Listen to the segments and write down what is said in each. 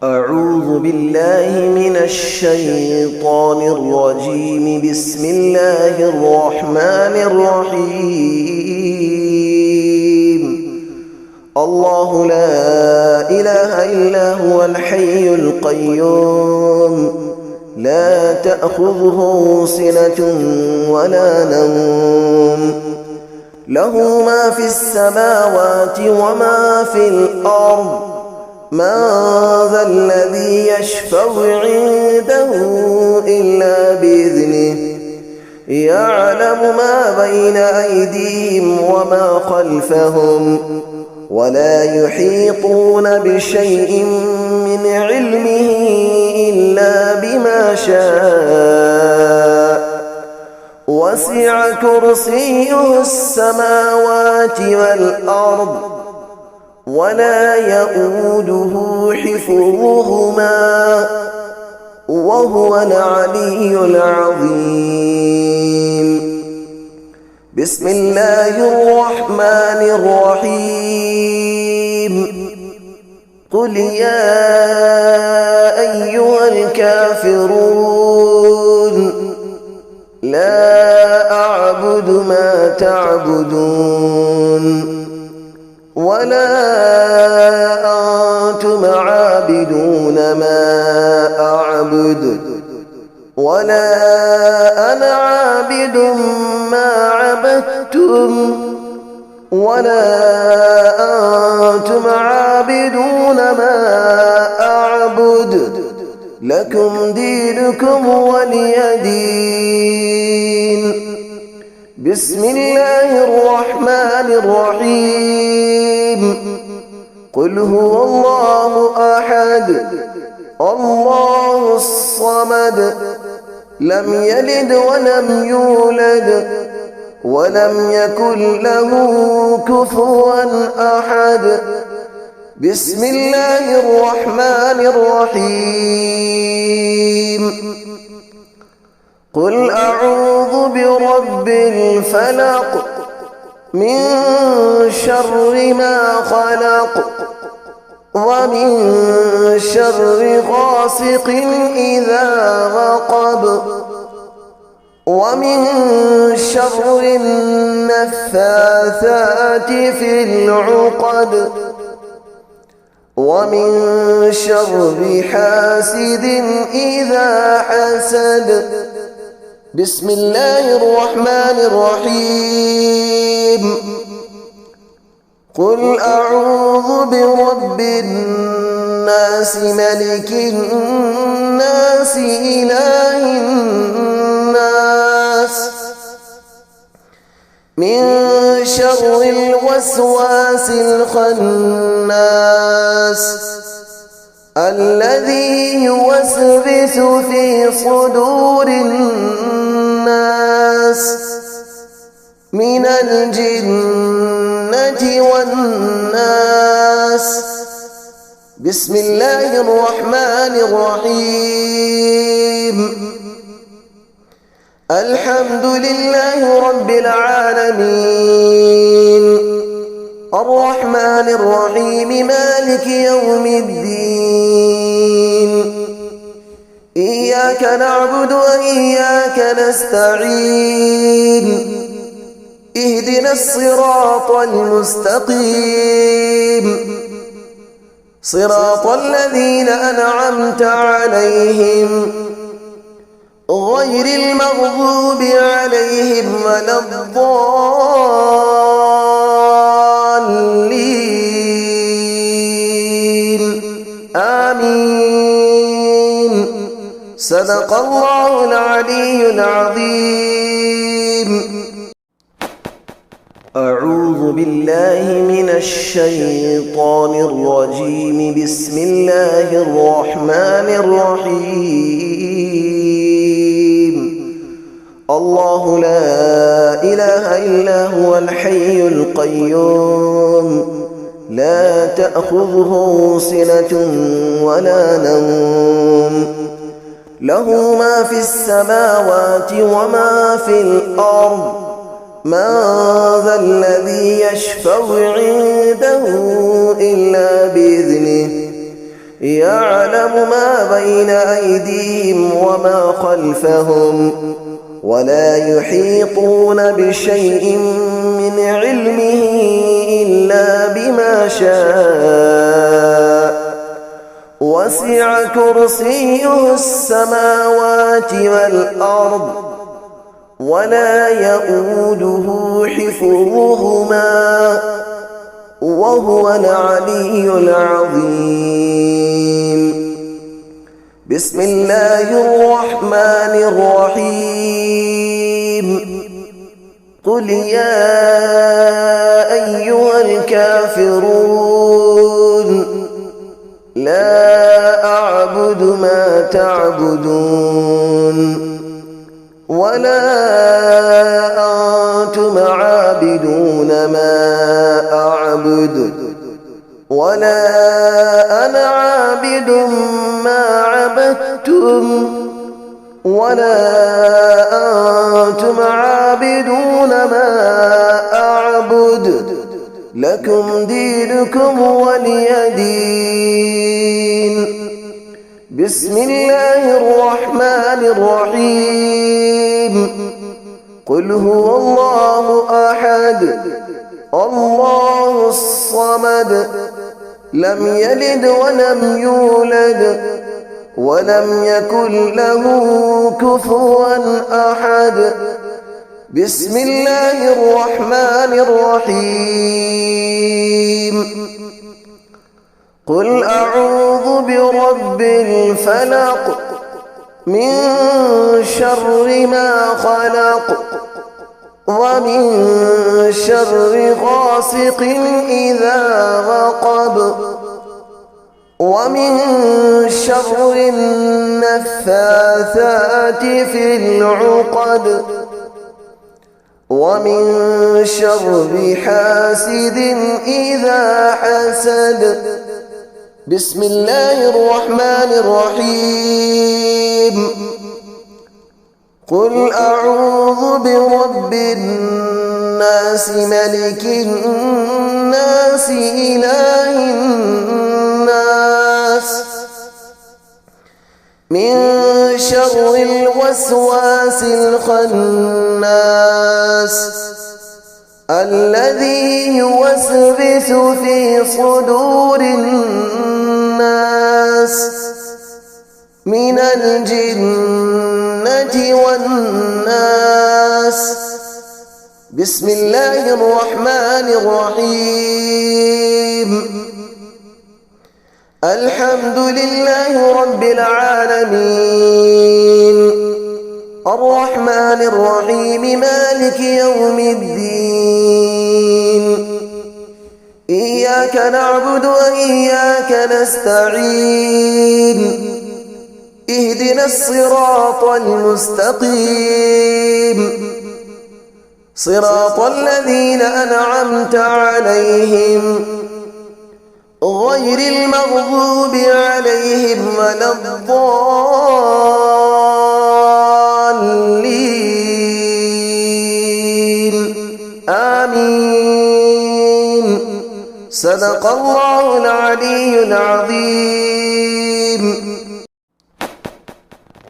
أعوذ بالله من الشيطان الرجيم. بسم الله الرحمن الرحيم. الله لا إله إلا هو الحي القيوم، لا تأخذه سنة ولا نوم، له ما في السماوات وما في الأرض، من ذا الذي يشفع عنده إلا بإذنه، يعلم ما بين أيديهم وما خلفهم، ولا يحيطون بشيء من علمه إلا بما شاء، وسع كرسيه السماوات والأرض، ولا يؤوده حفظهما، وهو العلي العظيم. بسم الله الرحمن الرحيم. قل يا أيها الكافرون، لا أعبد ما تعبدون، ولا أنتم عابدون ما أعبد، ولا أنا عابد ما عبدتم، ولا أنتم عابدون ما أعبد، لكم دينكم ولي دين. بسم الله الرحمن الرحيم. قل هو الله أحد، الله الصمد، لم يلد ولم يولد، ولم يكن له كفوا أحد. بسم الله الرحمن الرحيم. قل أعوذ برب الفلق، من شر ما خلق، ومن شر غاسق إذا وقب، ومن شر النفاثات في العقد، ومن شر حاسد إذا حسد. بسم الله الرحمن الرحيم. قل أعوذ برب الناس، ملك الناس، إله الناس، من شر الوسواس الخناس، الذي يوسوس في صدور الناس من الجنة والناس. بسم الله الرحمن الرحيم. الحمد لله رب العالمين، الرحمن الرحيم، مالك يوم الدين، إياك نعبد وإياك نستعين، اهدنا الصراط المستقيم، صراط الذين أنعمت عليهم، غير المغضوب عليهم ولا الضالين. آمين. صدق الله العلي العظيم. أعوذ بالله من الشيطان الرجيم. بسم الله الرحمن الرحيم. الله لا إله إلا هو الحي القيوم، لا تأخذه سنة ولا نوم، له ما في السماوات وما في الأرض، من ذا الذي يشفع عنده إلا بإذنه، يعلم ما بين أيديهم وما خلفهم ولا يحيطون بشيء من علمه إلا بما شاء وسع كرسيه السماوات والأرض ولا يؤوده حفظهما وهو العلي العظيم. بسم الله الرحمن الرحيم. قل يا أيها الكافرون لا أعبد ما تعبدون ولا أنتم عابدون ما أعبد ولا أنا عابد ما عبدتم ولا أنتم عابدون ما أعبد لكم دينكم ولي دين. بسم الله الرحمن الرحيم. قل هو الله أحد الله الصمد لم يلد ولم يولد ولم يكن له كفوا أحد. بسم الله الرحمن الرحيم. قل أعوذ برب الفلق من شر ما خلق ومن شر غاسق إذا وقب ومن شر النفاثات في العقد ومن شر حاسد إذا حسد. بسم الله الرحمن الرحيم. قل أعوذ برب الناس ملك الناس إله الناس من شر الوسواس الخناس الذي يوسوس في صدور الناس من الجنة والناس. بسم الله الرحمن الرحيم. الحمد لله رب العالمين الرحمن الرحيم مالك يوم الدين إياك نعبد وإياك نستعين اهدنا الصراط المستقيم صراط الذين أنعمت عليهم غير المغضوب عليهم ولا الضالين آمين. صدق الله العلي العظيم.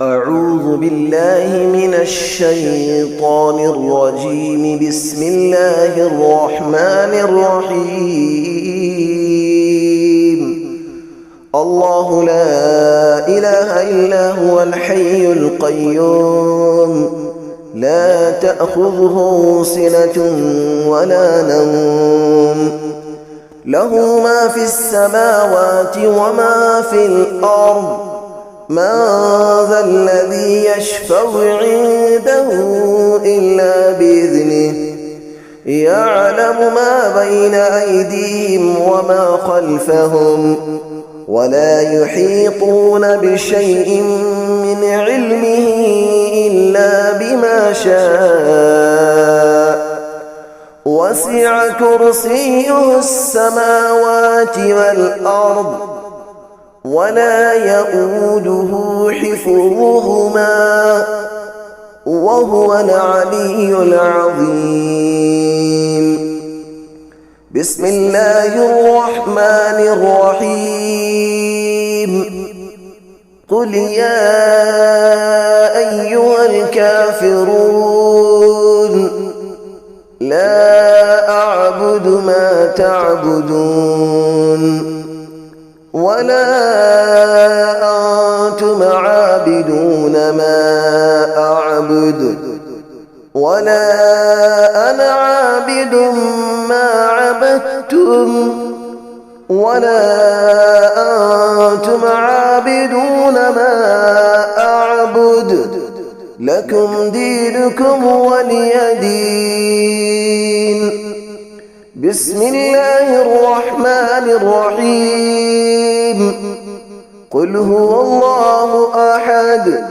أعوذ بالله من الشيطان الرجيم. بسم الله الرحمن الرحيم. الله لا إله إلا هو الحي القيوم لا تأخذه سنة ولا نوم له ما في السماوات وما في الأرض من ذا الذي يشفع عنده إلا بإذنه يعلم ما بين أيديهم وما خلفهم ولا يحيطون بشيء من علمه إلا بما شاء وسع كرسيه السماوات والأرض ولا يؤوده حفظهما وهو العلي العظيم. بسم الله الرحمن الرحيم. قل يا أيها الكافرون لا أعبد ما تعبدون ولا أنتم عابدون ما أعبد ولا أنا عابد ما عبدتم ولا أنتم عابدون ما أعبد لكم دينكم ولي دين. بسم الله الرحمن الرحيم. قل هو الله أحد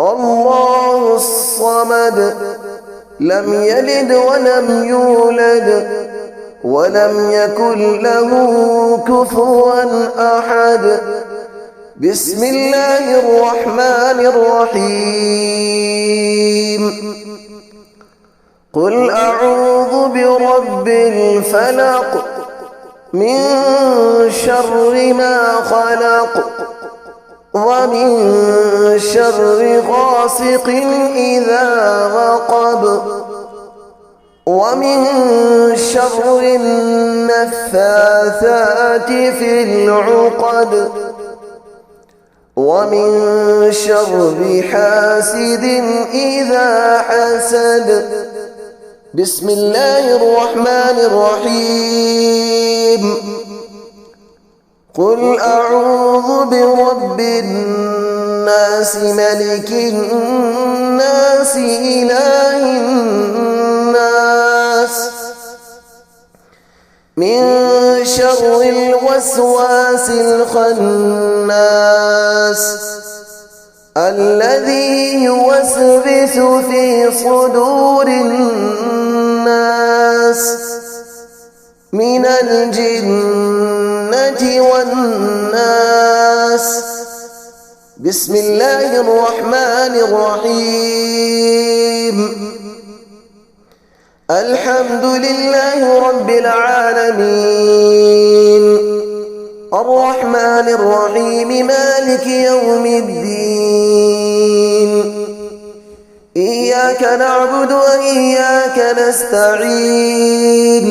الله الصمد لم يلد ولم يولد ولم يكن له كفوا أحد. بسم الله الرحمن الرحيم. قل أعوذ برب الفلق من شر ما خلق ومن شر غاسق إذا وقب ومن شر النفاثات في العقد ومن شر حاسد إذا حسد. بسم الله الرحمن الرحيم. قل أعوذ برب الناس ملك الناس إله الناس من شر الوسواس الخناس الذي يوسوس في صدور الناس من الجنة والناس. بسم الله الرحمن الرحيم. الحمد لله رب العالمين الرحمن الرحيم مالك يوم الدين. إياك نعبد وإياك نستعين.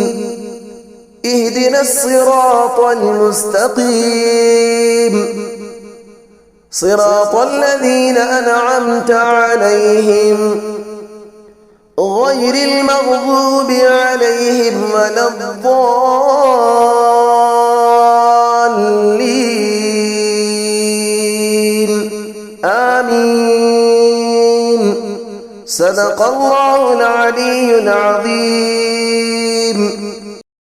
اهدنا الصراط المستقيم صراط الذين أنعمت عليهم غير المغضوب عليهم ولا الضالين. آمين. صدق الله العلي العظيم.